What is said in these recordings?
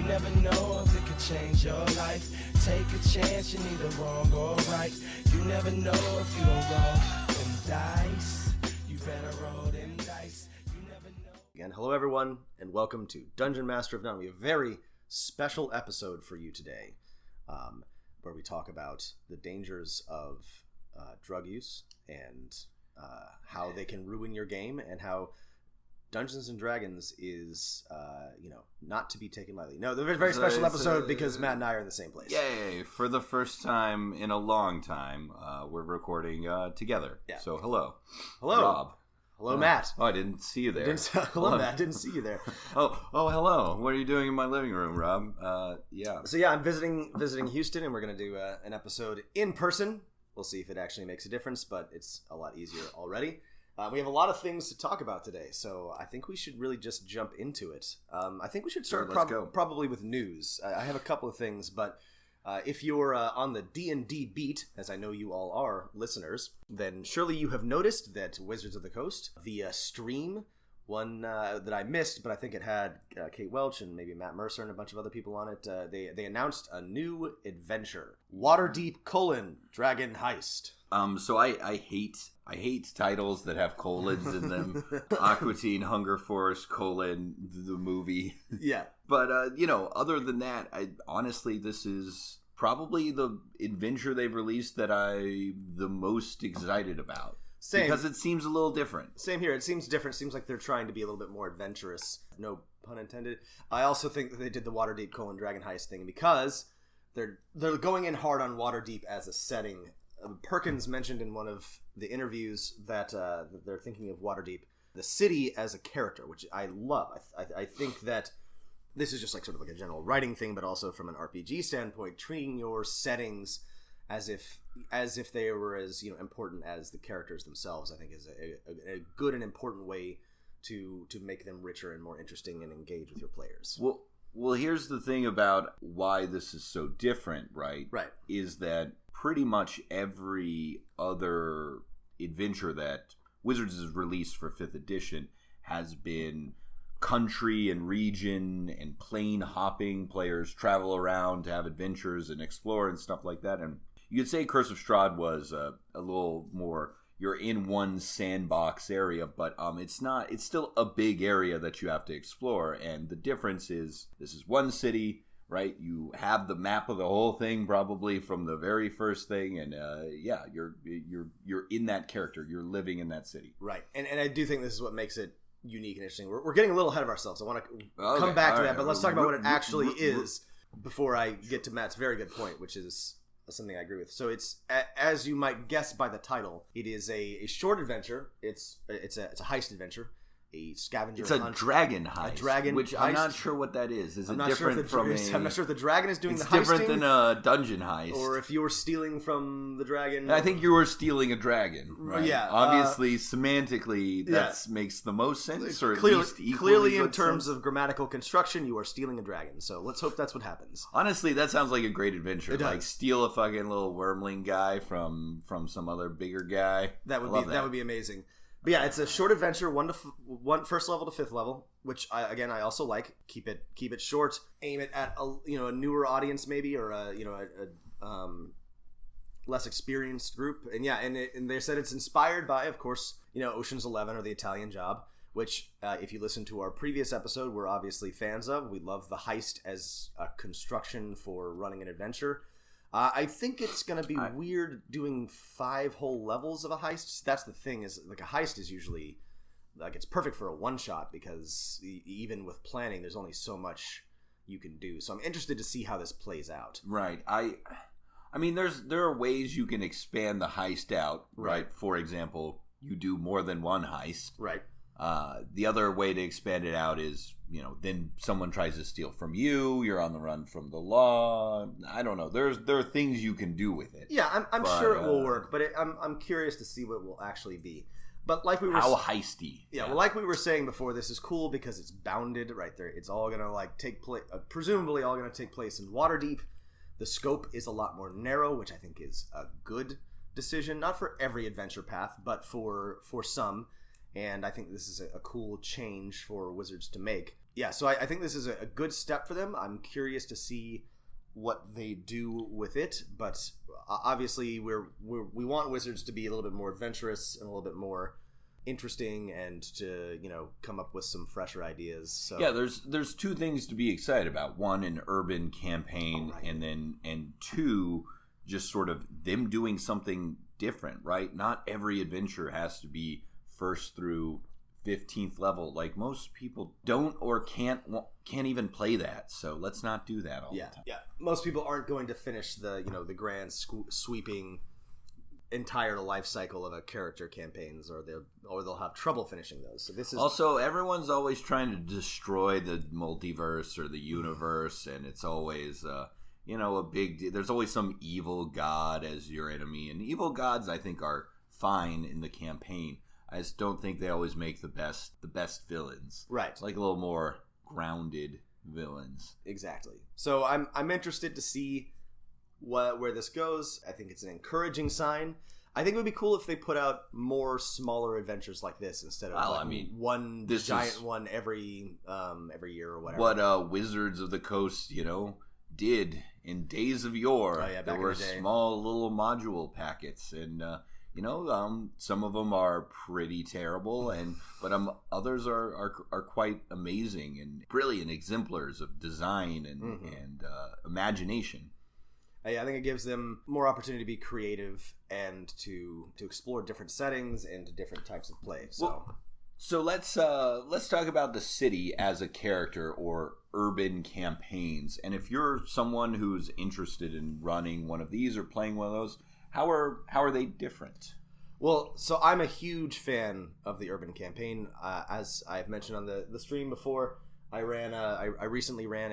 never know if it could change your life. Take a chance, you're neither wrong or right. You never know if you don't roll them dice. You better roll them dice. You never know. Again, hello everyone, and welcome to Dungeon Master of None. We have a very special episode for you today, where we talk about the dangers of drug use and how they can ruin your game, and how Dungeons and Dragons is, not to be taken lightly. No, they're a very special episode because Matt and I are in the same place. Yay! For the first time in a long time, we're recording together. Yeah. So hello, Rob. Hello, Matt. Oh, I didn't see you there. Hello, Matt. I didn't see you there. Oh, hello. What are you doing in my living room, Rob? Yeah. So I'm visiting Houston, and we're going to do an episode in person. We'll see if it actually makes a difference, but it's a lot easier already. We have a lot of things to talk about today, so I think we should really just jump into it. I think we should start probably with news. I have a couple of things, but if you're on the D&D beat, as I know you all are, listeners, then surely you have noticed that Wizards of the Coast, the stream, one that I missed, but I think it had Kate Welch and maybe Matt Mercer and a bunch of other people on it, they announced a new adventure, Waterdeep: Dragon Heist. So I hate titles that have colons in them. Aqua Teen Hunger Force : the movie. Yeah. But other than that, honestly, this is probably the adventure they've released that I'm the most excited about. Same. Because it seems a little different. Same here. It seems different. It seems like they're trying to be a little bit more adventurous. No pun intended. I also think that they did the Waterdeep: Dragon Heist thing because they're going in hard on Waterdeep as a setting. Perkins mentioned in one of the interviews that they're thinking of Waterdeep, the city, as a character, which I love. I think that this is just like sort of like a general writing thing, but also from an RPG standpoint, treating your settings as if they were as important as the characters themselves, I think is a good and important way to make them richer and more interesting and engage with your players. Well, here's the thing about why this is so different, right? Right. Is that pretty much every other adventure that Wizards has released for 5th edition has been country and region and plane hopping. Players travel around to have adventures and explore and stuff like that. And you could say Curse of Strahd was a little more, you're in one sandbox area, but it's not. It's still a big area that you have to explore. And the difference is this is one city, right? You have the map of the whole thing probably from the very first thing, and you're in that character. You're living in that city, right? And I do think this is what makes it unique and interesting. We're getting a little ahead of ourselves. I want to come back to that, but let's talk about what it actually is before I get to Matt's very good point, which is something I agree with. So it's, as you might guess by the title, it is a short adventure. It's a heist adventure. A scavenger hunt. It's a dragon heist. A dragon which heist. I'm not sure what that is. Is it different from I'm not sure if the dragon is doing the heisting. It's different than a dungeon heist. Or if you were stealing from the dragon. I think you were stealing a dragon. Right? Yeah. Obviously, semantically, that makes the most sense. Or clearly in terms of grammatical construction, you are stealing a dragon. So let's hope that's what happens. Honestly, that sounds like a great adventure. It does. Like steal a fucking little wormling guy from some other bigger guy. That would be amazing. But yeah, it's a short adventure, one first level to 5th level, which I also like. Keep it short. Aim it at a newer audience maybe, or a less experienced group. And yeah, and they said it's inspired by, of course, Ocean's 11 or The Italian Job, which if you listen to our previous episode, we're obviously fans of. We love the heist as a construction for running an adventure. I think it's going to be weird doing 5 whole levels of a heist. That's the thing, is like a heist is usually like it's perfect for a one-shot because even with planning, there's only so much you can do. So I'm interested to see how this plays out. Right. I mean, there are ways you can expand the heist out, right? For example, you do more than one heist. Right. The other way to expand it out is, then someone tries to steal from you. You're on the run from the law. I don't know. There are things you can do with it. Yeah, I'm sure it will work, but I'm curious to see what it will actually be. But like we were how heisty. Yeah, well, like we were saying before, this is cool because it's bounded right there. It's all gonna take place, presumably all gonna take place in Waterdeep. The scope is a lot more narrow, which I think is a good decision. Not for every adventure path, but for some. and I think this is a cool change for Wizards to make. Yeah, so I think this is a good step for them. I'm curious to see what they do with it, but obviously we want Wizards to be a little bit more adventurous and a little bit more interesting, and to come up with some fresher ideas. So yeah, there's two things to be excited about. One, an urban campaign, and two, just sort of them doing something different, right? Not every adventure has to be first through 15th level. Like, most people don't or can't even play that, so let's not do that all the time. Yeah, most people aren't going to finish the the grand sweeping entire life cycle of a character campaigns, or they'll have trouble finishing those. So this is also, everyone's always trying to destroy the multiverse or the universe, and it's always a big there's always some evil god as your enemy, and evil gods I think are fine in the campaign. I just don't think they always make the best villains. Right. It's like a little more grounded villains. Exactly. So I'm interested to see where this goes. I think it's an encouraging sign. I think it would be cool if they put out more smaller adventures like this instead of one giant one every year or whatever. What Wizards of the Coast, did in days of yore. Oh, yeah, there were small little module packets, and some of them are pretty terrible, but others are quite amazing and brilliant exemplars of design and imagination. I think it gives them more opportunity to be creative and to explore different settings and different types of play. So let's talk about the city as a character, or urban campaigns. And if you're someone who's interested in running one of these or playing one of those, how are they different? Well, so I'm a huge fan of the urban campaign. As I've mentioned on the stream before, I recently ran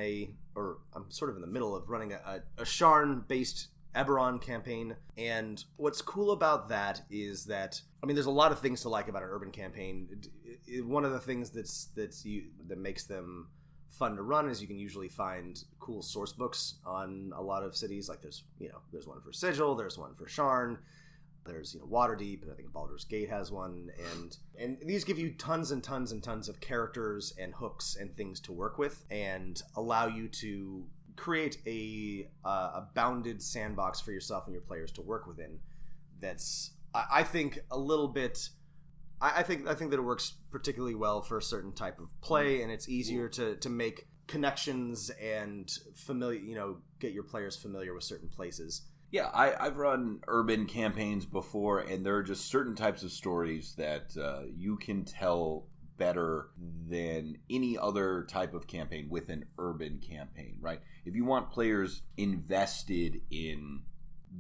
I'm sort of in the middle of running a Sharn-based Eberron campaign. And what's cool about that is that, there's a lot of things to like about an urban campaign. One of the things that makes them fun to run is you can usually find cool source books on a lot of cities. Like there's one for Sigil, there's one for Sharn, there's Waterdeep, and I think Baldur's Gate has one, and these give you tons and tons and tons of characters and hooks and things to work with, and allow you to create a bounded sandbox for yourself and your players to work within. That's I think a little bit. I think that it works particularly well for a certain type of play, and it's easier to make connections and get your players familiar with certain places. Yeah, I've run urban campaigns before, and there are just certain types of stories that you can tell better than any other type of campaign with an urban campaign, right? If you want players invested in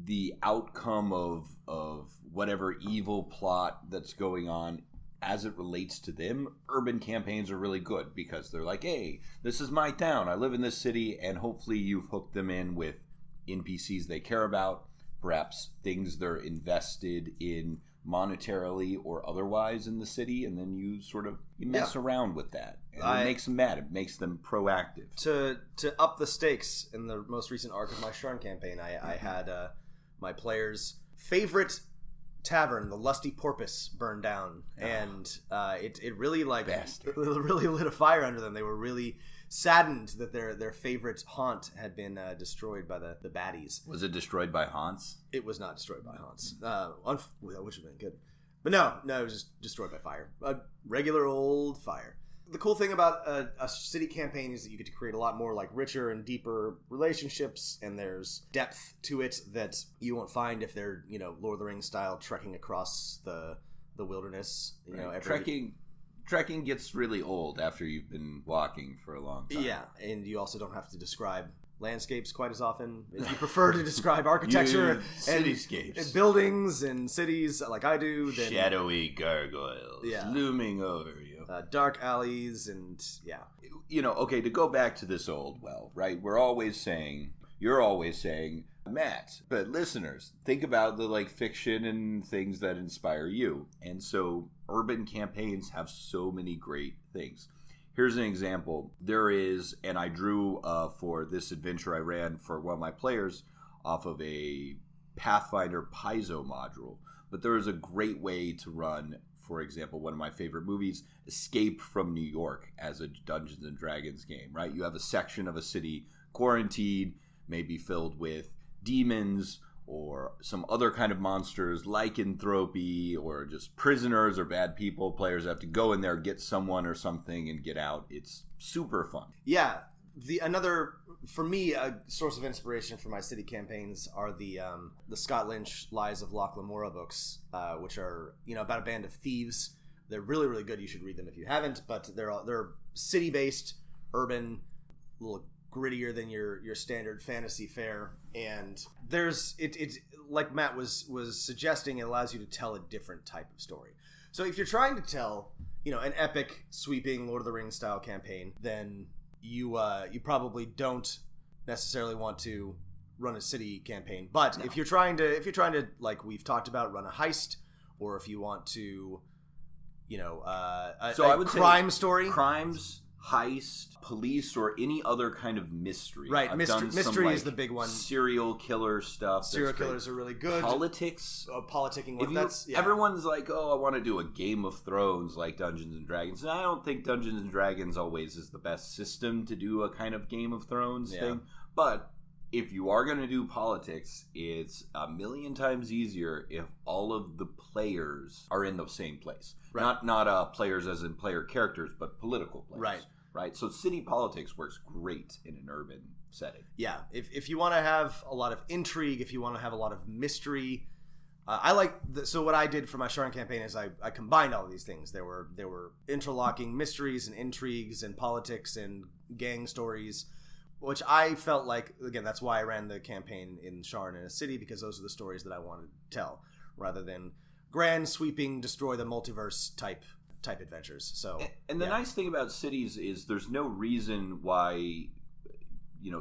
the outcome of whatever evil plot that's going on as it relates to them, urban campaigns are really good, because they're like, hey, this is my town, I live in this city, and hopefully you've hooked them in with NPCs they care about, perhaps things they're invested in monetarily or otherwise in the city, and then you mess around with that, and it makes them mad. It makes them proactive. To up the stakes, in the most recent arc of my Sharn campaign, I had my players' favorite tavern, the Lusty Porpoise, burned down, and it really really lit a fire under them. They were really saddened that their favorite haunt had been destroyed by the baddies. Was it destroyed by haunts? It was not destroyed by haunts. That would have been good. But no, it was just destroyed by fire. A regular old fire. The cool thing about a city campaign is that you get to create a lot more richer and deeper relationships, and there's depth to it that you won't find if they're Lord of the Rings style trekking across the wilderness. Trekking gets really old after you've been walking for a long time. Yeah, and you also don't have to describe landscapes quite as often. If you prefer to describe architecture and cityscapes and buildings and cities like I do, then shadowy gargoyles looming over you, dark alleys, and okay, to go back to this old well, right? You're always saying, Matt, but listeners, think about the fiction and things that inspire you. And so urban campaigns have so many great things. Here's an example. There is, and I drew for this adventure I ran for one of my players off of a Pathfinder Paizo module, but there is a great way to run for example, one of my favorite movies, Escape from New York, as a Dungeons and Dragons game, right? You have a section of a city quarantined, maybe filled with demons or some other kind of monsters, lycanthropy, or just prisoners or bad people. Players have to go in there, get someone or something, and get out. It's super fun. Yeah. For me, a source of inspiration for my city campaigns are the Scott Lynch Lies of Loch Lamora books, which are about a band of thieves. They're really, really good. You should read them if you haven't. But they're city-based, urban, a little grittier than your standard fantasy fare. And there's it like Matt was suggesting, it allows you to tell a different type of story. So if you're trying to tell an epic, sweeping Lord of the Rings style campaign, then you probably don't necessarily want to run a city campaign. But if you're trying to, like we've talked about, run a heist, or if you want to, I would crime say story, crimes, heist, police, or any other kind of mystery. Right, mystery is the big one. Serial killer stuff. Serial killers are really good. Politics, politicking. Everyone's like, I want to do a Game of Thrones like Dungeons and Dragons. And I don't think Dungeons and Dragons always is the best system to do a kind of Game of Thrones thing. But if you are going to do politics, it's a million times easier if all of the players are in the same place. Right. Not players as in player characters, but political players. Right. So city politics works great in an urban setting. Yeah. If you want to have a lot of intrigue, if you want to have a lot of mystery, so what I did for my Sharn campaign is I combined all of these things. There were interlocking mysteries and intrigues and politics and gang stories, which I felt like, again, that's why I ran the campaign in Sharn in a city, because those are the stories that I wanted to tell, rather than grand sweeping destroy the multiverse type adventures. So and the nice thing about cities is there's no reason why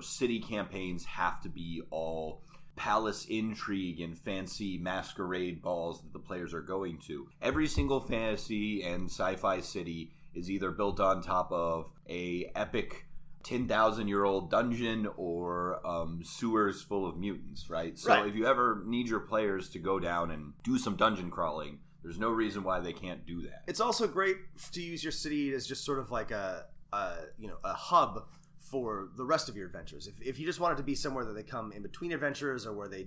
city campaigns have to be all palace intrigue and fancy masquerade balls that the players are going to. Every single fantasy and sci-fi city is either built on top of a epic 10,000-year-old dungeon or sewers full of mutants, right? So if you ever need your players to go down and do some dungeon crawling, there's no reason why they can't do that. It's also great to use your city as just sort of like a hub for the rest of your adventures. If you just want it to be somewhere that they come in between adventures, or where they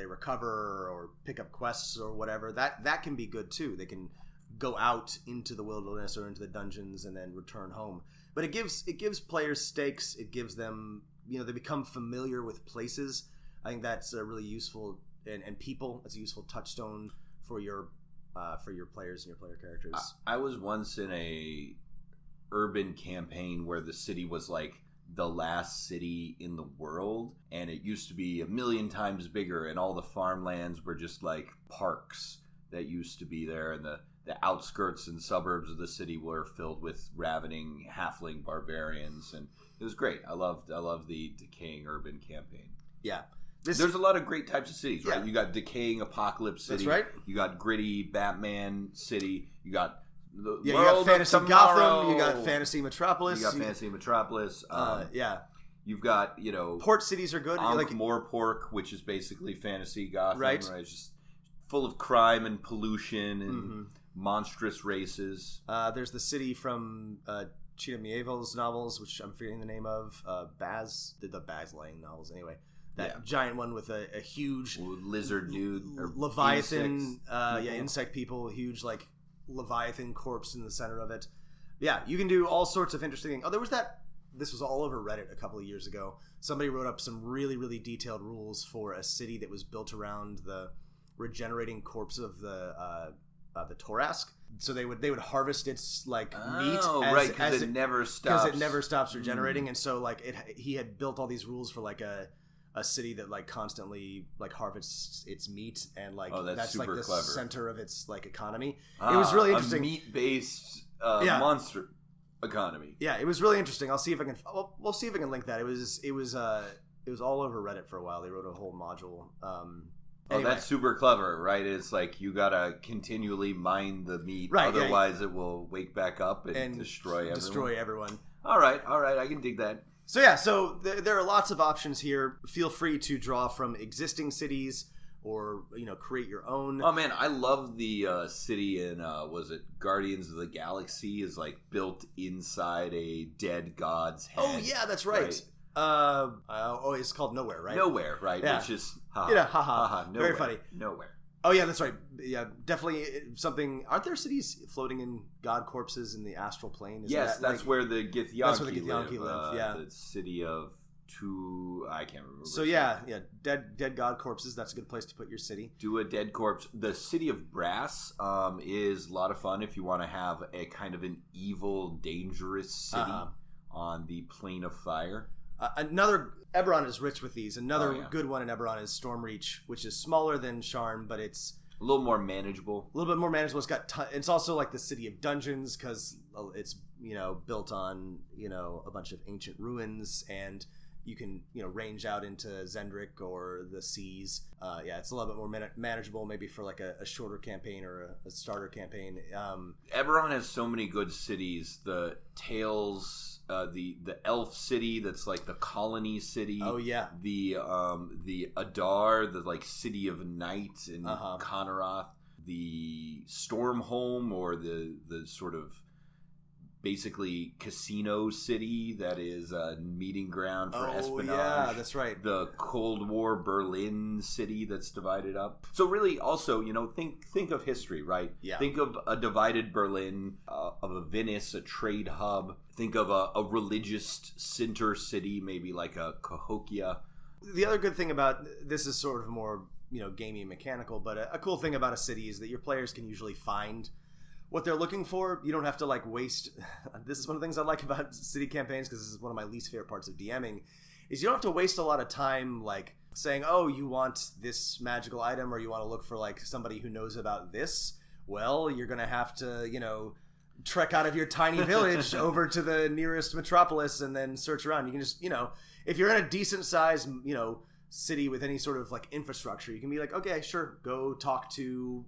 recover or pick up quests or whatever, that can be good too. They can go out into the wilderness or into the dungeons and then return home. But it gives players stakes. It gives them, they become familiar with places. I think that's a really useful, and people. It's a useful touchstone for your players and your player characters. I was once in a urban campaign where the city was like the last city in the world, and it used to be 1,000,000 times bigger, and all the farmlands were just like parks that used to be there, and the outskirts and suburbs of the city were filled with ravening halfling barbarians, and it was great. I loved the decaying urban campaign. Yeah. There's a lot of great types of cities, right? Yeah. You got decaying apocalypse city. That's right. You got gritty Batman city. You got the you world got fantasy of tomorrow. Gotham. You got fantasy Metropolis. You've got port cities are good. Ankh-Morpork, which is basically fantasy Gotham, right? It's just full of crime and pollution and monstrous races. There's the city from Cheetah Mieville's novels, which I'm forgetting the name of. Baz, the Baz Lang novels, anyway. That giant one with a huge lizard dude, Leviathan, insect people, huge like Leviathan corpse in the center of it. Yeah, you can do all sorts of interesting things. Oh, this was all over Reddit a couple of years ago. Somebody wrote up some really, really detailed rules for a city that was built around the regenerating corpse of the Torask. So they would harvest its meat. Because it never stops. Because it never stops regenerating, and so he had built all these rules for a city that constantly harvests its meat, and that's the clever. center of its economy. It was really interesting. A meat-based monster economy. Yeah, it was really interesting. I'll see if I can. We'll see if I can link that. It was all over Reddit for a while. They wrote a whole module. Anyway. That's super clever, right? It's you gotta continually mine the meat, otherwise it will wake back up and destroy everyone. All right, I can dig that. So there are lots of options here. Feel free to draw from existing cities, or create your own. Oh man, I love the city in was it Guardians of the Galaxy is like built inside a dead god's head. Oh yeah, that's right. It's called Nowhere, right? Nowhere, right? Yeah. Which is haha. nowhere, Very funny. Nowhere. Oh yeah, that's right. Yeah, definitely something. Aren't there cities floating in god corpses in the astral plane? That's where the Githyanki That's where the Githyanki live. Yeah, the city of I can't remember. So yeah, dead god corpses. That's a good place to put your city. Do a dead corpse. The city of Brass is a lot of fun if you want to have a kind of an evil, dangerous city on the plane of fire. Eberron is rich with these. Another good one in Eberron is Stormreach, which is smaller than Sharn, but it's a little more manageable. A little bit more manageable. It's also like the city of dungeons because it's built on a bunch of ancient ruins, and you can range out into Zendrik or the seas. It's a little bit more manageable, maybe for like a shorter campaign or a starter campaign. Eberron has so many good cities. The Tales. The elf city that's like the colony city. Oh yeah. The Adar, the like city of night in Conarath. The Stormhome, or the sort of basically casino city that is a meeting ground for espionage. Yeah, that's right. The Cold War Berlin city that's divided up. So really, also, think of history, right? Yeah. Think of a divided Berlin, of a Venice, a trade hub. Think of a religious center city, maybe like a Cahokia. The other good thing about this is sort of more, gamey and mechanical, but a cool thing about a city is that your players can usually find what they're looking for. You don't have to waste. This is one of the things I like about city campaigns, because this is one of my least favorite parts of DMing, is you don't have to waste a lot of time saying, oh, you want this magical item, or you want to look for somebody who knows about this. Well, you're going to have to, trek out of your tiny village over to the nearest metropolis and then search around. You can just, if you're in a decent size, city with any sort of infrastructure, you can be like, okay, sure, go talk to,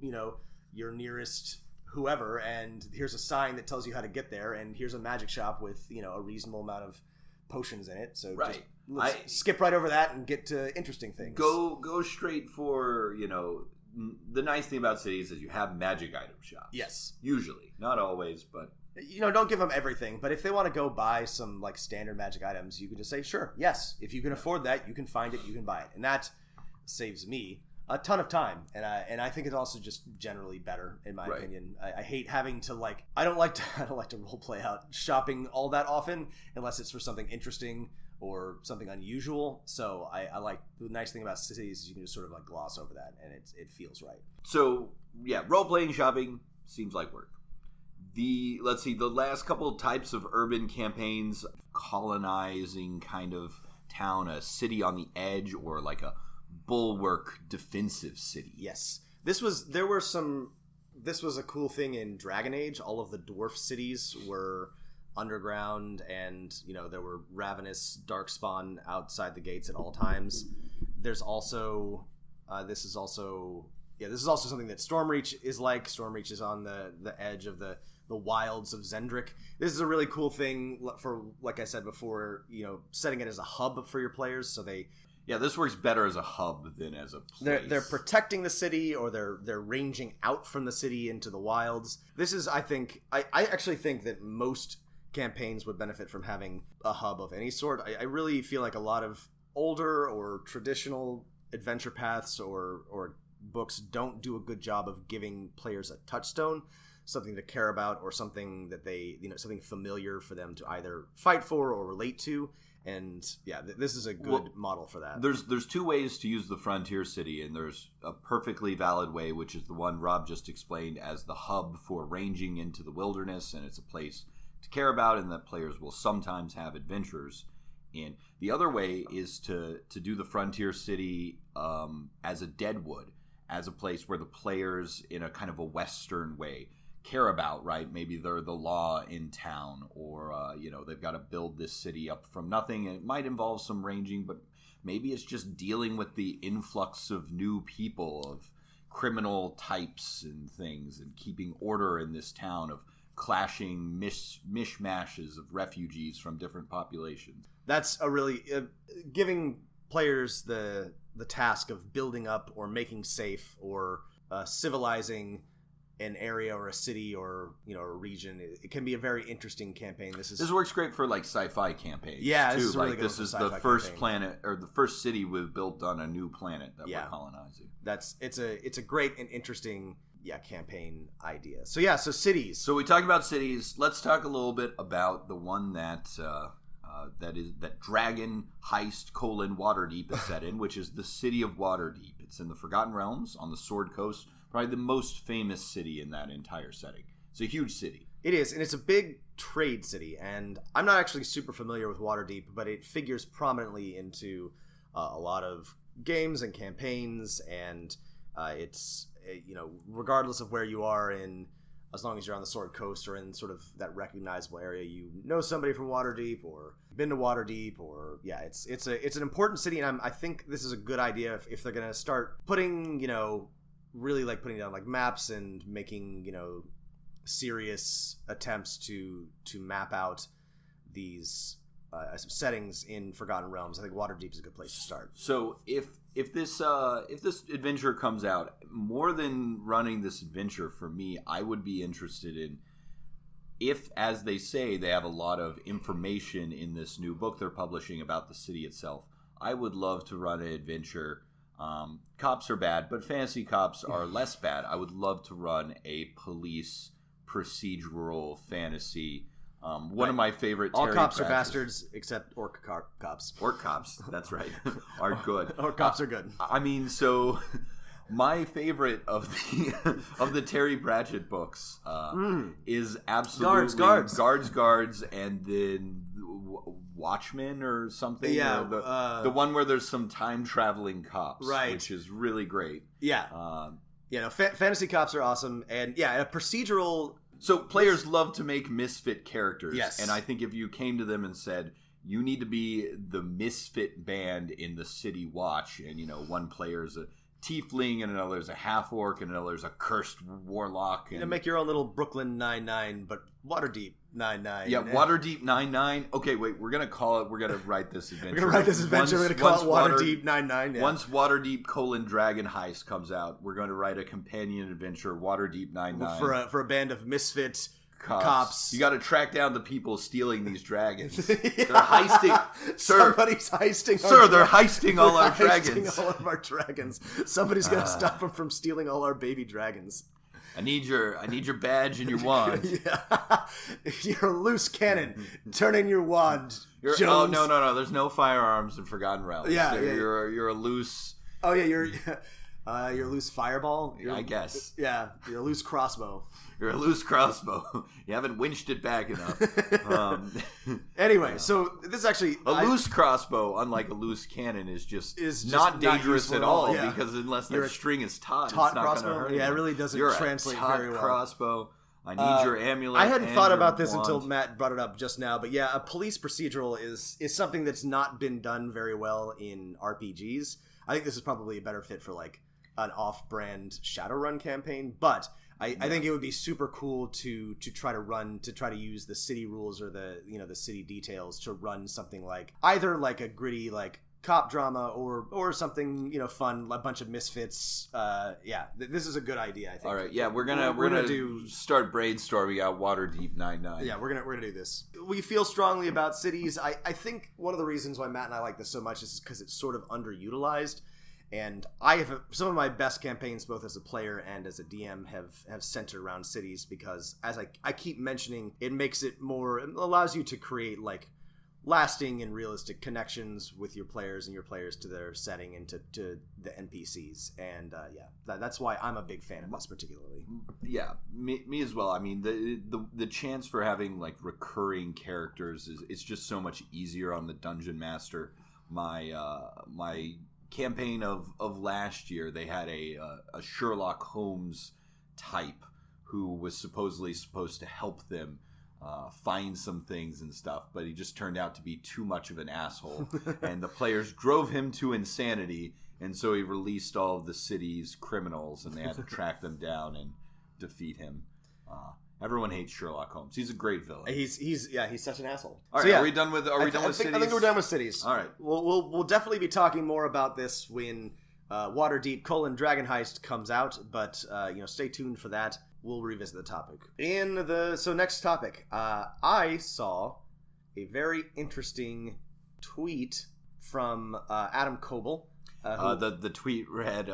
your nearest whoever, and here's a sign that tells you how to get there, and here's a magic shop with a reasonable amount of potions in it. So right, let's skip right over that and get to interesting things. Go straight for the nice thing about cities is you have magic item shops. Yes, usually, not always, but don't give them everything. But if they want to go buy some standard magic items, you can just say, sure, yes, if you can afford that, you can find it, you can buy it, and that saves me a ton of time, and I think it's also just generally better in my opinion. I hate having to I don't like to role play out shopping all that often unless it's for something interesting or something unusual. So I like, the nice thing about cities is you can just sort of gloss over that, and it feels right. So yeah, role playing shopping seems like work. The last couple of types of urban campaigns, colonizing kind of town, a city on the edge, or like a bulwark defensive city. Yes. This was a cool thing in Dragon Age. All of the dwarf cities were underground, and there were ravenous darkspawn outside the gates at all times. There's also this is also something that Stormreach is like. Stormreach is on the edge of the wilds of Zendrik. This is a really cool thing for, like I said before, setting it as a hub for your players, so this works better as a hub than as a place. They're protecting the city, or they're ranging out from the city into the wilds. This is, I actually think that most campaigns would benefit from having a hub of any sort. I really feel like a lot of older or traditional adventure paths or books don't do a good job of giving players a touchstone, something to care about, or something that they, something familiar for them to either fight for or relate to. And yeah, this is a good model for that. There's two ways to use the frontier city, and there's a perfectly valid way, which is the one Rob just explained, as the hub for ranging into the wilderness, and it's a place to care about, and that players will sometimes have adventures in. The other way is to do the frontier city as a deadwood, as a place where the players, in a kind of a Western way, care about, right? Maybe they're the law in town, or they've got to build this city up from nothing, and it might involve some ranging, but maybe it's just dealing with the influx of new people, of criminal types and things, and keeping order in this town of clashing mishmashes of refugees from different populations. That's a really giving players the the task of building up or making safe or civilizing an area or a city or a region. It can be a very interesting campaign. This works great for like sci-fi campaigns. Yeah, too. this is really like good this for is sci-fi the first campaign. planet or the first city we've built on a new planet that we're colonizing. It's a great and interesting campaign idea. So cities. So we talked about cities. Let's talk a little bit about the one that Dragon Heist: Waterdeep is set in, which is the city of Waterdeep. It's in the Forgotten Realms on the Sword Coast, probably the most famous city in that entire setting. It's a huge city. It is, and it's a big trade city, and I'm not actually super familiar with Waterdeep, but it figures prominently into a lot of games and campaigns, and it's, regardless of where you are in, as long as you're on the Sword Coast or in sort of that recognizable area, you know somebody from Waterdeep or been to Waterdeep, or it's an important city, and I think this is a good idea if they're gonna start putting really like putting down like maps and making serious attempts to map out these settings in Forgotten Realms. I think Waterdeep is a good place to start. So if this adventure comes out, more than running this adventure for me, I would be interested in if, as they say, they have a lot of information in this new book they're publishing about the city itself. I would love to run an adventure. Cops are bad, but fantasy cops are less bad. I would love to run a police procedural fantasy. One of my favorite. All Terry cops are Pratchett's. bastards except orc cops. Orc cops, that's right, are good. Orc cops are good. I mean, so my favorite of the Terry Pratchett books is absolutely guards, and then Watchmen or something. Yeah, or the one where there's some time traveling cops, right? Which is really great. Yeah, fantasy cops are awesome, and a procedural. So players love to make misfit characters. Yes. And I think if you came to them and said, you need to be the misfit band in the City Watch, and, one player is a tiefling, and another is a half-orc, and another is a cursed warlock. And make your own little Brooklyn Nine-Nine, but Waterdeep Nine-Nine. Yeah, Waterdeep Nine-Nine. Okay, wait, we're going to write this adventure. We're going to call it Waterdeep Nine-Nine. Yeah. Once Waterdeep: Dragon Heist comes out, we're going to write a companion adventure, Waterdeep Nine-Nine. For a band of misfit cops. You got to track down the people stealing these dragons. They're heisting. Sir, somebody's heisting. They're heisting all our dragons. Heisting all of our dragons. Somebody's got to stop them from stealing all our baby dragons. I need your badge and your wand. You're a loose cannon. Turn in your wand. Oh no! There's no firearms in Forgotten Realms. You're a loose. Oh yeah, you're a loose fireball. I guess. Yeah, you're a loose crossbow. You're a loose crossbow. You haven't winched it back enough. Anyway, so this is actually loose crossbow, unlike a loose cannon, is just not dangerous at all. Yeah. Because unless that string is taut, it's not going to hurt. Yeah, it really doesn't translate very well. Crossbow. I need your amulet. I hadn't thought about this until Matt brought it up just now, but a police procedural is something that's not been done very well in RPGs. I think this is probably a better fit for like an off-brand Shadowrun campaign, but I think it would be super cool to try to use the city rules or the city details to run something like either like a gritty like cop drama or something fun, a bunch of misfits. This is a good idea, I think. All right, we're gonna start brainstorming out Waterdeep Nine-Nine. Yeah, we're gonna do this. We feel strongly about cities. I think one of the reasons why Matt and I like this so much is because it's sort of underutilized. And I have some of my best campaigns, both as a player and as a DM, have centered around cities because, as I keep mentioning, it allows you to create like lasting and realistic connections with your players and your players to their setting and to the NPCs. And that's why I'm a big fan of this particularly. Yeah, me as well. I mean, the chance for having like recurring characters is just so much easier on the Dungeon Master. My campaign of last year, they had a Sherlock Holmes type who was supposed to help them find some things and stuff, but he just turned out to be too much of an asshole, and the players drove him to insanity, and so he released all of the city's criminals, and they had to track them down and defeat him. Everyone hates Sherlock Holmes. He's a great villain. He's such an asshole. All right, so, yeah, are we done with cities? I think we're done with cities. All right. We'll definitely be talking more about this when Waterdeep: Dragon Heist comes out, but stay tuned for that. We'll revisit the topic. Next topic, I saw a very interesting tweet from Adam Koebel. The tweet read,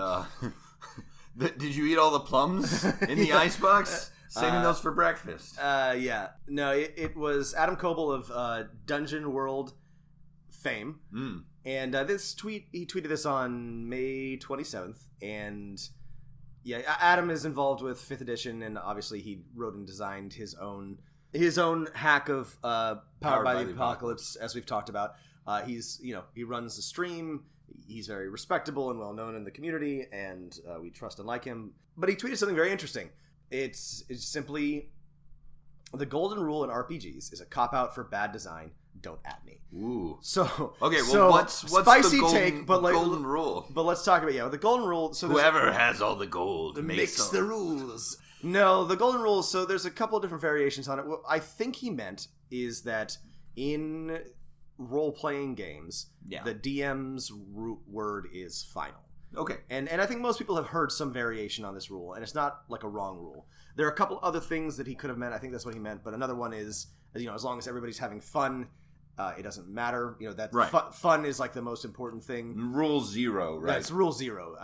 "Did you eat all the plums in the icebox? Saving those for breakfast." Yeah. No, it was Adam Koebel of Dungeon World fame. And he tweeted this on May 27th. And yeah, Adam is involved with 5th edition, and obviously he wrote and designed his own hack of Powered by the Apocalypse, as we've talked about. He runs the stream. He's very respectable and well known in the community, and we trust and like him. But he tweeted something very interesting. It's simply, the golden rule in RPGs is a cop-out for bad design. Don't at me. Ooh. So okay. Well, what's spicy the golden, take? But golden rule? But let's talk about the golden rule. So whoever has all the gold makes the rules. No, the golden rule. So there's a couple of different variations on it. What I think he meant is that in role-playing games, the DM's word is final. Okay. And I think most people have heard some variation on this rule, and it's not like a wrong rule. There are a couple other things that he could have meant. I think that's what he meant. But another one is, as long as everybody's having fun, it doesn't matter. Fun is like the most important thing. Rule 0, right? That's rule 0.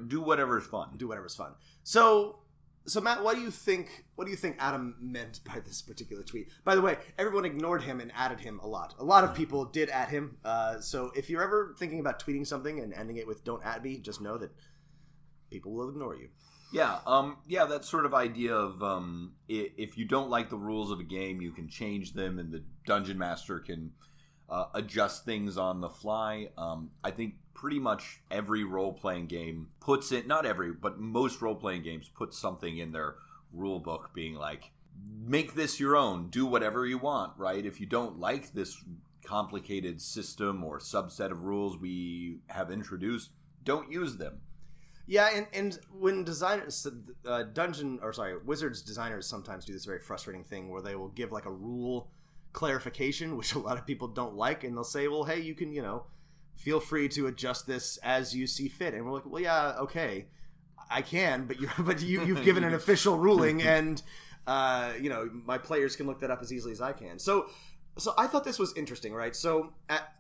Do whatever's fun. Do whatever's fun. So Matt, what do you think Adam meant by this particular tweet? By the way, everyone ignored him and added him a lot. A lot of people did add him. So if you're ever thinking about tweeting something and ending it with "don't at me," just know that people will ignore you. Yeah, that sort of idea of if you don't like the rules of a game, you can change them, and the dungeon master can adjust things on the fly. I think pretty much every role-playing game puts it, not every, but most role-playing games put something in their rule book being like, make this your own, do whatever you want, right? If you don't like this complicated system or subset of rules we have introduced, don't use them. Yeah, and when designers, Wizards designers sometimes do this very frustrating thing where they will give like a rule clarification, which a lot of people don't like, and they'll say, well, hey, you can, feel free to adjust this as you see fit. And we're like, well, yeah, okay, I can, but you've given an official ruling, and my players can look that up as easily as I can. So I thought this was interesting, right? So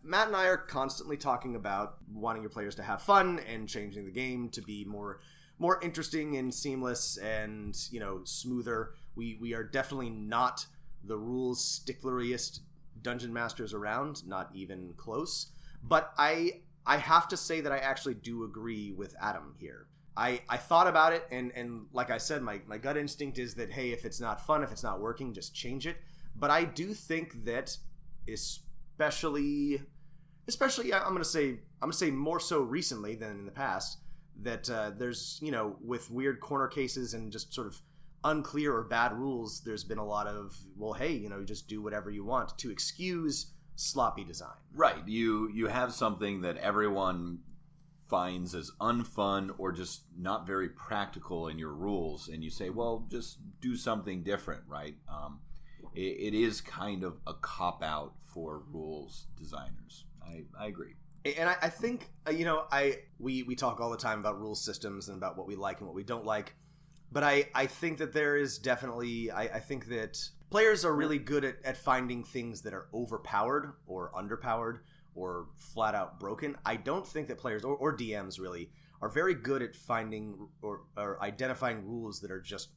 Matt and I are constantly talking about wanting your players to have fun and changing the game to be more interesting and seamless and, smoother. We are definitely not the rules stickleriest dungeon masters around, not even close. But I have to say that I actually do agree with Adam here. I thought about it, and like I said, my gut instinct is that, hey, if it's not fun, if it's not working, just change it. But I do think that especially I'm gonna say more so recently than in the past, that there's, with weird corner cases and just sort of unclear or bad rules, there's been a lot of, well, hey, you just do whatever you want to excuse sloppy design. Right. You have something that everyone finds as unfun or just not very practical in your rules, and you say, well, just do something different, right? It is kind of a cop-out for rules designers. I agree. And I think, we talk all the time about rule systems and about what we like and what we don't like. But I think that there is definitely, I think that players are really good at finding things that are overpowered or underpowered or flat out broken. I don't think that players or DMs really are very good at finding or identifying rules that are just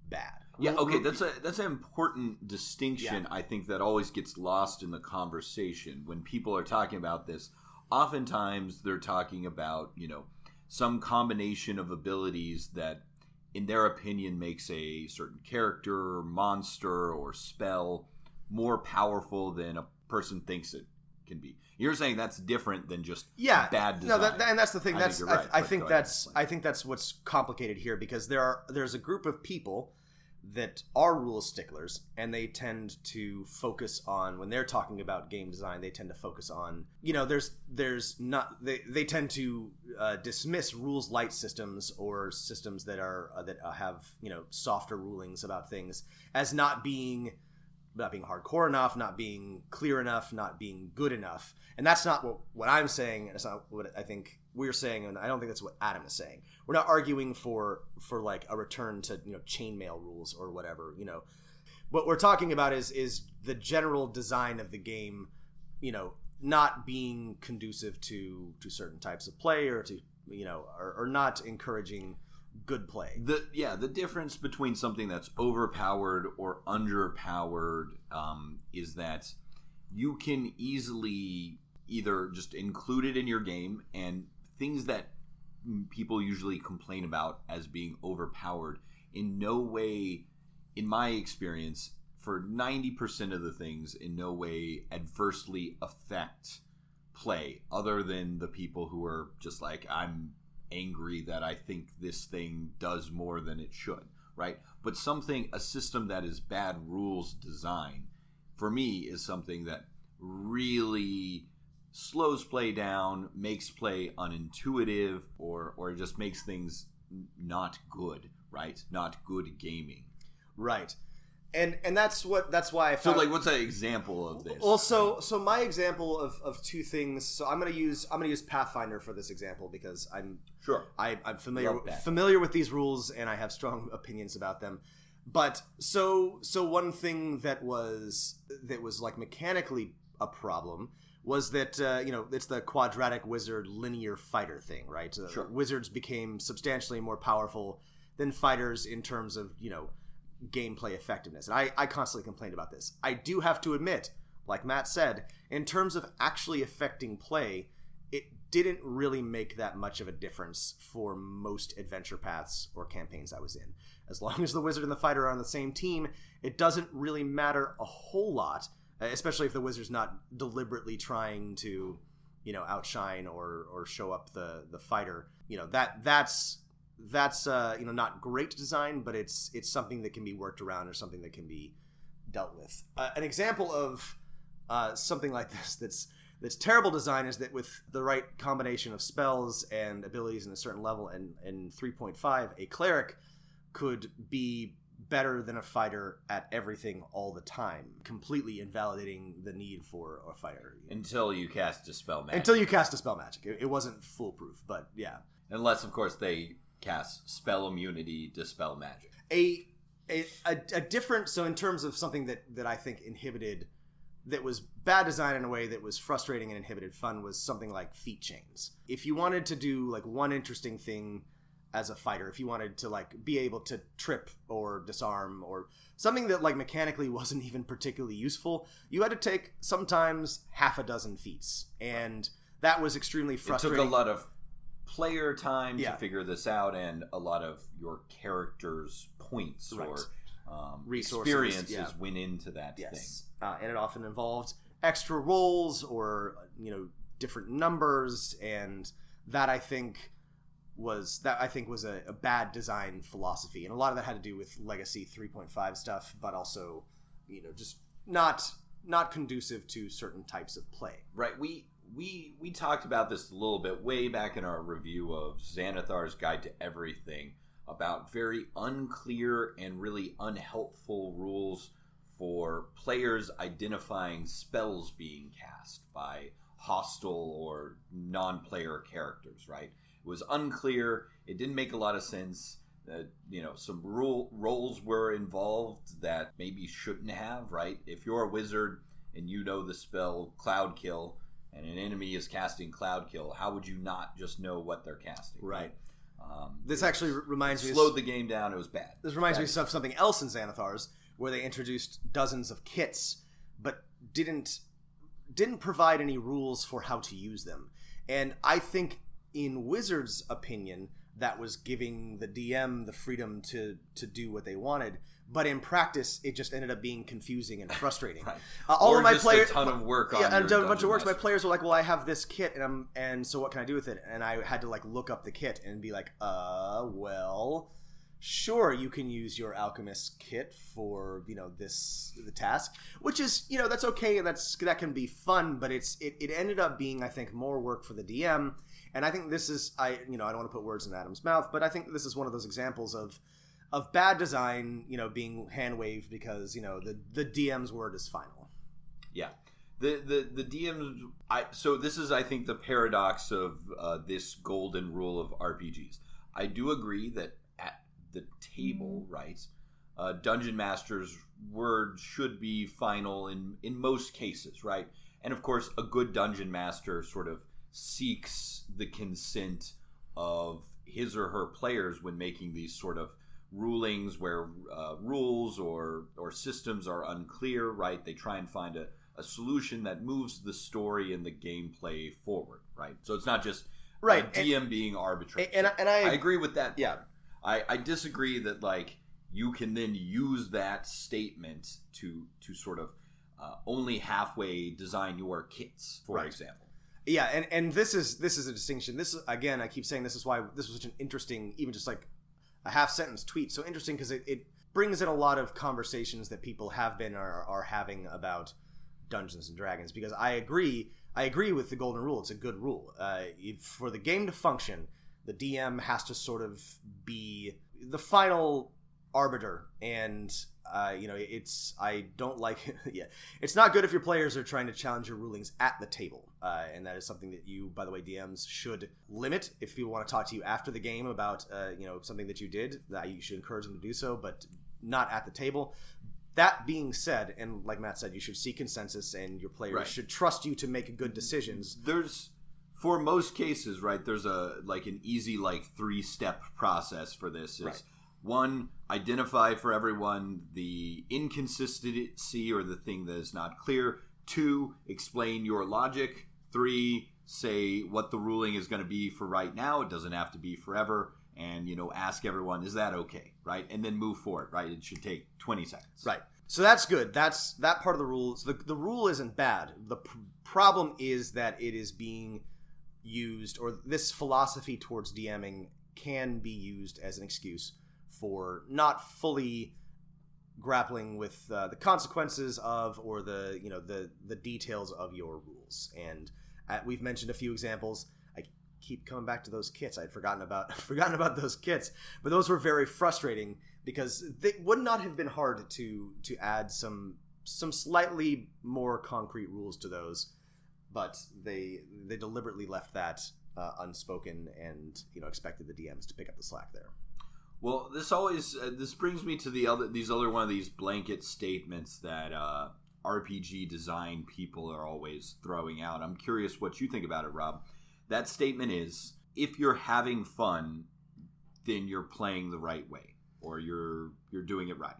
bad. Yeah, okay, that's an important distinction. Yeah. I think that always gets lost in the conversation when people are talking about this. Oftentimes they're talking about, some combination of abilities that in their opinion makes a certain character, monster, or spell more powerful than a person thinks it can be. You're saying that's different than just bad design. No, and that's the thing. I think that's what's complicated here, because there's a group of people that are rule sticklers, and they tend to focus on, when they're talking about game design, they tend to focus on, there's not, they tend to dismiss rules light systems or systems that are that have softer rulings about things as not being hardcore enough, not being clear enough, not being good enough. And that's not what I'm saying, and it's not what I think we're saying, and I don't think that's what Adam is saying. We're not arguing for like a return to chainmail rules or whatever. What we're talking about is the general design of the game, not being conducive to certain types of play, or to or not encouraging good play. The difference between something that's overpowered or underpowered is that you can easily either just include it in your game, and things that people usually complain about as being overpowered in no way, in my experience, for 90% of the things, in no way adversely affect play, other than the people who are just like, I'm angry that I think this thing does more than it should, right? But a system that is bad rules design, for me, is something that really slows play down, makes play unintuitive, or just makes things not good, right? Not good gaming. Right. And that's why I found... So, like, what's an example of this? Well, so my example of two things. So I'm gonna use Pathfinder for this example, because I'm familiar with these rules, and I have strong opinions about them. But so one thing that was like mechanically a problem was that it's the quadratic wizard linear fighter thing, right? Sure. Wizards became substantially more powerful than fighters in terms of gameplay effectiveness, and I constantly complained about this. I do have to admit, like Matt said, in terms of actually affecting play, it didn't really make that much of a difference for most adventure paths or campaigns I was in. As long as the wizard and the fighter are on the same team, it doesn't really matter a whole lot, especially if the wizard's not deliberately trying to outshine or show up the fighter. That's not great design, but it's something that can be worked around, or something that can be dealt with. An example of something like this that's terrible design is that with the right combination of spells and abilities in a certain level, and 3.5, a cleric could be better than a fighter at everything all the time, completely invalidating the need for a fighter. Until you cast Dispel Magic. It wasn't foolproof, but yeah. Unless, of course, they cast Spell Immunity, Dispel Magic. A different, so in terms of something that I think inhibited, that was bad design in a way that was frustrating and inhibited fun, was something like feat chains. If you wanted to do like one interesting thing as a fighter, if you wanted to like be able to trip or disarm, or something that like mechanically wasn't even particularly useful, you had to take sometimes half a dozen feats, and that was extremely frustrating. It took a lot of player time to figure this out, and a lot of your character's points or resources, experiences went into that thing. And it often involved extra rolls or different numbers, and that I think was a bad design philosophy, and a lot of that had to do with legacy 3.5 stuff, but also just not conducive to certain types of play. Right. We talked about this a little bit way back in our review of Xanathar's Guide to Everything, about very unclear and really unhelpful rules for players identifying spells being cast by hostile or non-player characters, right? It was unclear. It didn't make a lot of sense. Some roles were involved that maybe shouldn't have, right? If you're a wizard and you know the spell Cloud Kill, and an enemy is casting Cloud Kill, how would you not just know what they're casting? Right. This actually reminds me... slowed the game down. It was bad. This reminds me of something else in Xanathar's, where they introduced dozens of kits, but didn't provide any rules for how to use them. And I think, in Wizards' opinion, that was giving the DM the freedom to do what they wanted. But in practice, it just ended up being confusing and frustrating. Right. All of my players, a ton of work on a bunch of work. My players were like, "Well, I have this kit, and so what can I do with it?" And I had to like look up the kit and be like, well, sure, you can use your alchemist kit for, the task, which is, that's okay, and that can be fun, but it ended up being, I think, more work for the DM. And I think this is, I don't want to put words in Adam's mouth, but I think this is one of those examples of bad design, being hand waved because, the DM's word is final. Yeah. The DM's, so this is, I think, the paradox of this golden rule of RPGs. I do agree that at the table, right, Dungeon Master's word should be final in most cases, right? And of course, a good Dungeon Master sort of seeks the consent of his or her players when making these sort of rulings where rules or systems are unclear, right? They try and find a solution that moves the story and the gameplay forward, right? So it's not just right DM being arbitrary. And I agree with that. Yeah. I disagree that, like, you can then use that statement to sort of only halfway design your kits, for example. Yeah, and this is a distinction. This is, again, I keep saying this is why this was such an interesting, even just like a half sentence tweet, so interesting because it brings in a lot of conversations that people have been or are having about Dungeons and Dragons, because I agree with the golden rule. It's a good rule. For the game to function, the DM has to sort of be the final arbiter, and I don't like it's not good if your players are trying to challenge your rulings at the table, and that is something that you, by the way, DMs should limit. If people want to talk to you after the game about something that you did, that you should encourage them to do so, but not at the table. That being said, and like Matt said, you should seek consensus, and your players should trust you to make good decisions. There's, for most cases, right, there's an easy 3-step process for this. Is one, identify for everyone the inconsistency or the thing that is not clear. 2, explain your logic. 3, say what the ruling is going to be for right now. It doesn't have to be forever. And, ask everyone, is that okay, right? And then move forward, right? It should take 20 seconds. Right. So that's good. That's that part of the rules. The rule isn't bad. The problem is that it is being used, or this philosophy towards DMing can be used as an excuse for not fully grappling with the consequences of, or the details of your rules. And we've mentioned a few examples. I keep coming back to those kits. I'd forgotten about those kits, but those were very frustrating because they would not have been hard to add some slightly more concrete rules to those, but they deliberately left that unspoken and expected the DMs to pick up the slack there. Well, this brings me to these other one of these blanket statements that RPG design people are always throwing out. I'm curious what you think about it, Rob. That statement is, if you're having fun, then you're playing the right way, or you're doing it right.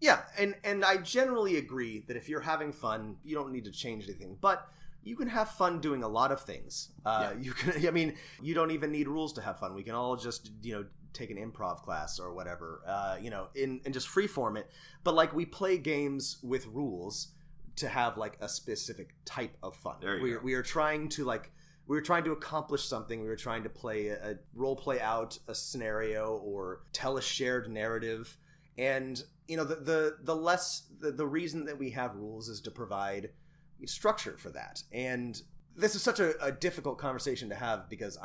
Yeah, and I generally agree that if you're having fun, you don't need to change anything. But you can have fun doing a lot of things. You can. I mean, you don't even need rules to have fun. We can all just take an improv class or whatever. And just freeform it. But we play games with rules to have a specific type of fun. We are trying to we were trying to accomplish something. We were trying to play a role play out a scenario or tell a shared narrative. And the reason that we have rules is to provide structure for that. And this is such a difficult conversation to have because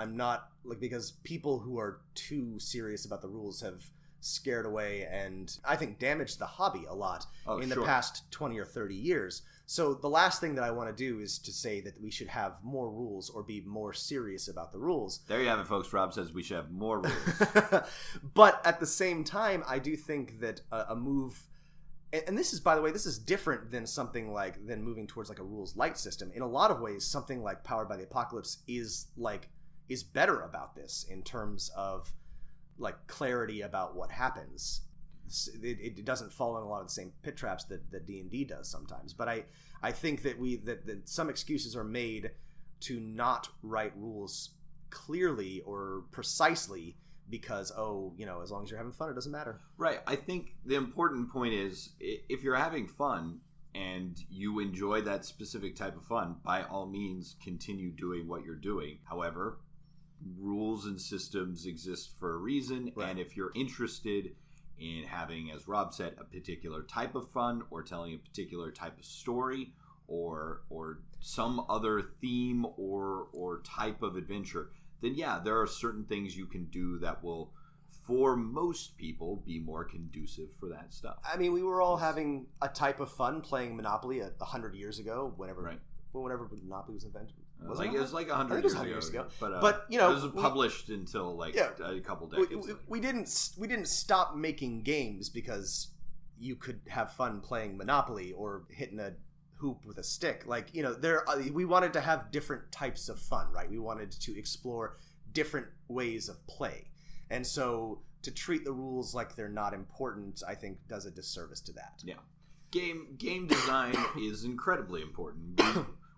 because people who are too serious about the rules have scared away and I think damaged the hobby a lot the past 20 or 30 years. So the last thing that I want to do is to say that we should have more rules or be more serious about the rules. There you have it, folks. Rob says we should have more rules. But at the same time, I do think that a move, and this is, by the way, this is different than something than moving towards a rules light system. In a lot of ways, something like Powered by the Apocalypse is better about this in terms of clarity about what happens. It doesn't fall in a lot of the same pit traps that D&D does sometimes. But I think that that some excuses are made to not write rules clearly or precisely because, as long as you're having fun, it doesn't matter. Right. I think the important point is if you're having fun and you enjoy that specific type of fun, by all means, continue doing what you're doing. However, rules and systems exist for a reason, Right. and if you're interested in having, as Rob said, a particular type of fun or telling a particular type of story or some other theme or type of adventure, then yeah, there are certain things you can do that will, for most people, be more conducive for that stuff. I mean, we were all having a type of fun playing Monopoly 100 years ago, whenever Monopoly was invented. It was like 100 I think it was 100 years ago. But you know, it was published until a couple decades later. We didn't stop making games because you could have fun playing Monopoly or hitting a hoop with a stick. Like, you know, we wanted to have different types of fun, right? We wanted to explore different ways of play. And so to treat the rules like they're not important, I think does a disservice to that. Yeah. Game design is incredibly important.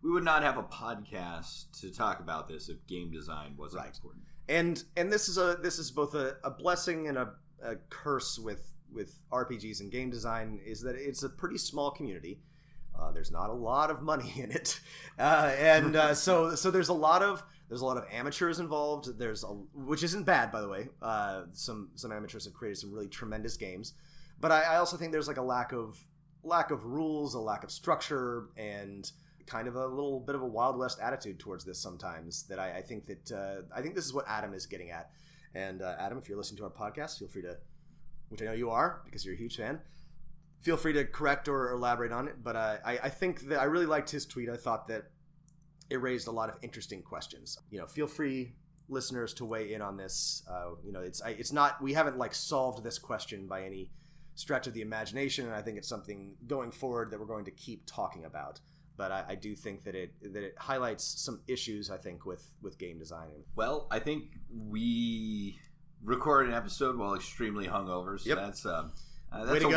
We would not have a podcast to talk about this if game design wasn't important. And this is both a blessing and a curse with RPGs and game design, is that it's a pretty small community. There's not a lot of money in it, so there's a lot of amateurs involved. Which isn't bad, by the way. Some amateurs have created some really tremendous games, but I also think there's like a lack of rules, a lack of structure, and kind of a little bit of a Wild West attitude towards this sometimes. That I think this is what Adam is getting at. And Adam, if you're listening to our podcast, feel free to, which I know you are because you're a huge fan, feel free to correct or elaborate on it. But I think that I really liked his tweet. I thought that it raised a lot of interesting questions. You know, feel free, listeners, to weigh in on this. You know, it's not, we haven't like solved this question by any stretch of the imagination, and I think it's something going forward that we're going to keep talking about. But I do think that it highlights some issues, I think, with game design. Well, I think we recorded an episode while extremely hungover, so that's a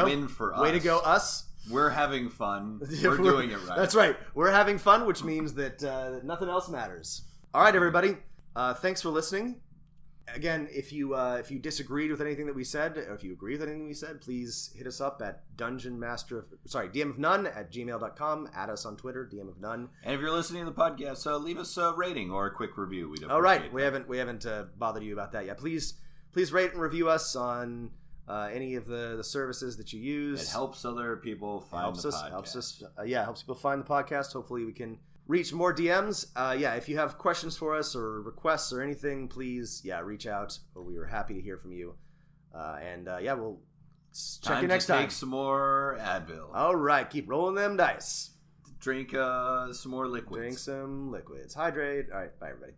win for us. Way to go, us. We're having fun. We're doing it right. That's right. We're having fun, which means that nothing else matters. All right, everybody. Thanks for listening. Again, if you disagreed with anything that we said, or if you agree with anything we said, please hit us up at DMofNone@gmail.com. Add us on Twitter, DM of None. And if you're listening to the podcast, leave us a rating or a quick review. We'd appreciate All right, that. we haven't bothered you about that yet. Please rate and review us on any of the services that you use. It helps other people find the podcast. Helps people find the podcast. Hopefully we can reach more DMs. If you have questions for us or requests or anything, please, reach out. We are happy to hear from you. We'll check you next time. Take some more Advil. All right, keep rolling them dice. Drink some more liquids. Drink some liquids. Hydrate. All right, bye, everybody.